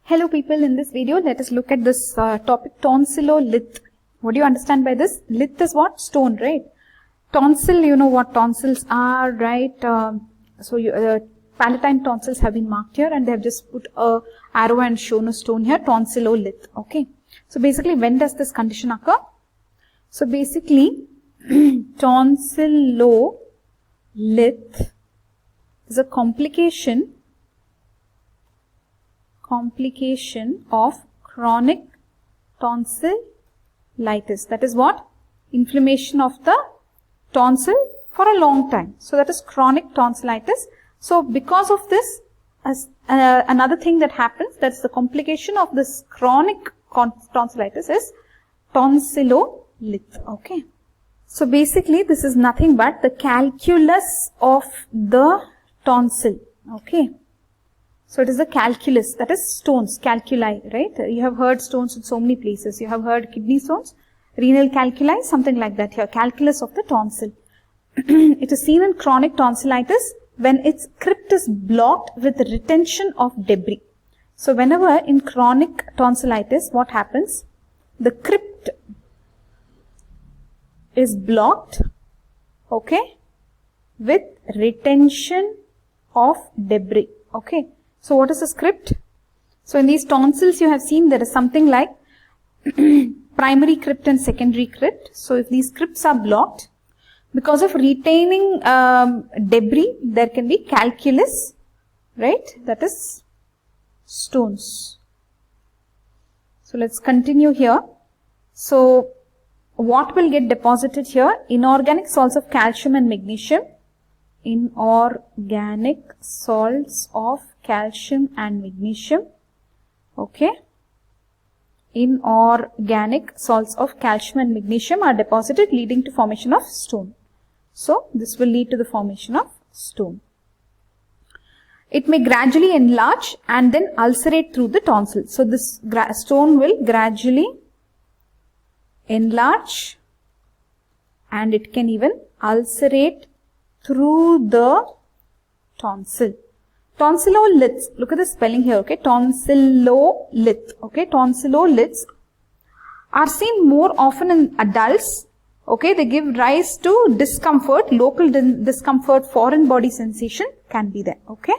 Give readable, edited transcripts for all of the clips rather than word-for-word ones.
Hello people, in this video let us look at this topic tonsillolith. What do you understand by this? Lith is what? Stone, right? Tonsil, you know what tonsils are, right? Palatine tonsils have been marked here and they have just put a arrow and shown a stone here, tonsillolith, okay? So basically when does this condition occur? So basically tonsillolith is a complication of chronic tonsillitis. That is what? Inflammation of the tonsil for a long time. So that is chronic tonsillitis. So because of this, another thing that happens, that's the complication of this chronic tonsillitis is tonsillolith. Okay. So basically this is nothing but the calculus of the tonsil. Okay. So it is the calculus, that is stones, calculi, right? You have heard stones in so many places. You have heard kidney stones, renal calculi, something like that here, calculus of the tonsil. It is seen in chronic tonsillitis when its crypt is blocked with retention of debris. So whenever in chronic tonsillitis, what happens? The crypt is blocked, okay, with retention of debris, okay. So what is the crypt? So in these tonsils you have seen there is something like primary crypt and secondary crypt. So if these crypts are blocked, because of retaining debris, there can be calculus, right? That is stones. So let's continue here. So what will get deposited here? Inorganic salts of calcium and magnesium. Inorganic salts of calcium and magnesium, okay. Inorganic salts of calcium and magnesium are deposited, leading to formation of stone. So this will lead to the formation of stone. It may gradually enlarge and then ulcerate through the tonsil. So this stone will gradually enlarge and it can even ulcerate through the tonsil. Tonsilloliths, look at the spelling here, okay, tonsillolith, okay, tonsilloliths are seen more often in adults, okay, they give rise to discomfort, local discomfort, foreign body sensation can be there, okay.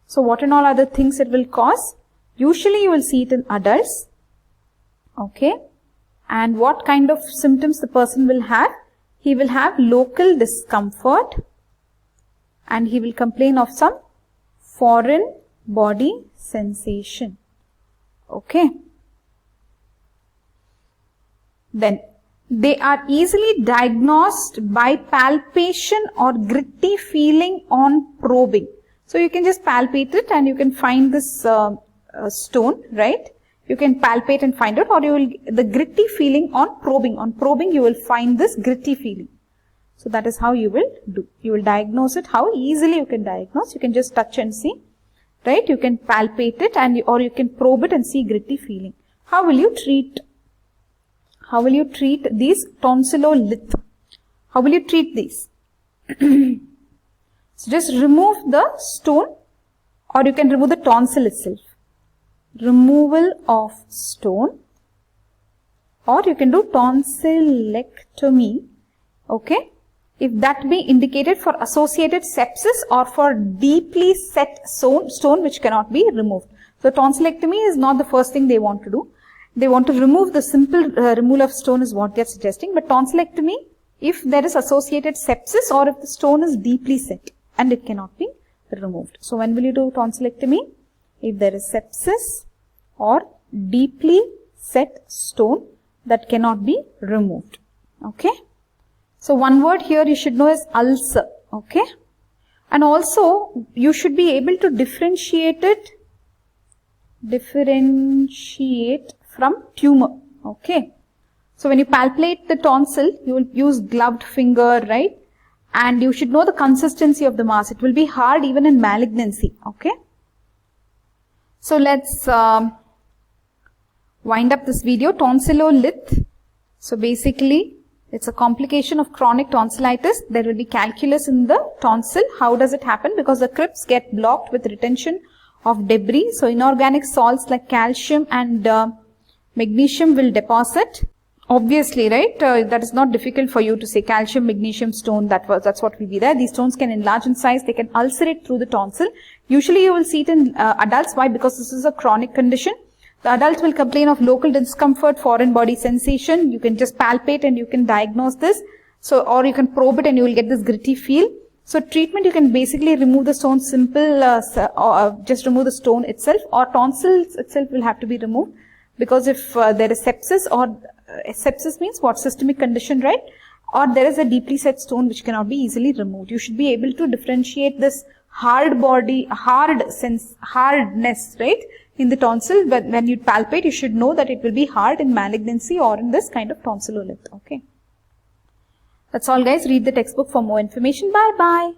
So what and all other things it will cause? Usually you will see it in adults, okay, and what kind of symptoms the person will have? He will have local discomfort and he will complain of some foreign body sensation. Okay. Then they are easily diagnosed by palpation or gritty feeling on probing. So you can just palpate it and you can find this stone, right? You can palpate and find it, or you will, the gritty feeling on probing. On probing you will find this gritty feeling. So that is how you will do. You will diagnose it. How easily you can diagnose? You can just touch and see, right? You can palpate it and or you can probe it and see gritty feeling. How will you treat? How will you treat these tonsillolith? How will you treat these? So just remove the stone, or you can remove the tonsil itself. Removal of stone, or you can do tonsillectomy, okay. If that be indicated for associated sepsis or for deeply set stone which cannot be removed. So tonsillectomy is not the first thing they want to do. They want to remove the simple removal of stone is what they are suggesting. But tonsillectomy, if there is associated sepsis or if the stone is deeply set and it cannot be removed. So when will you do tonsillectomy? If there is sepsis or deeply set stone that cannot be removed. Okay. So one word here you should know is ulcer, okay, and also you should be able to differentiate from tumor, okay. So when you palpate the tonsil, you will use gloved finger, right, and you should know the consistency of the mass. It will be hard even in malignancy, okay. So let's wind up this video. Tonsillolith, so basically it's a complication of chronic tonsillitis. There will be calculus in the tonsil. How does it happen? Because the crypts get blocked with retention of debris. So inorganic salts like calcium and magnesium will deposit. Obviously, right, that is not difficult for you to say calcium, magnesium, stone, that's what will be there. These stones can enlarge in size, they can ulcerate through the tonsil. Usually you will see it in adults. Why? Because this is a chronic condition. The adult will complain of local discomfort, foreign body sensation. You can just palpate and you can diagnose this. So, or you can probe it and you will get this gritty feel. So treatment, you can basically remove the stone, simple, just remove the stone itself, or tonsils itself will have to be removed. Because if there is sepsis, or sepsis means what? Systemic condition, right? Or there is a deeply set stone which cannot be easily removed. You should be able to differentiate this hardness, right, in the tonsil. But when you palpate, you should know that it will be hard in malignancy or in this kind of tonsillolith. Okay. That's all, guys. Read the textbook for more information. Bye bye.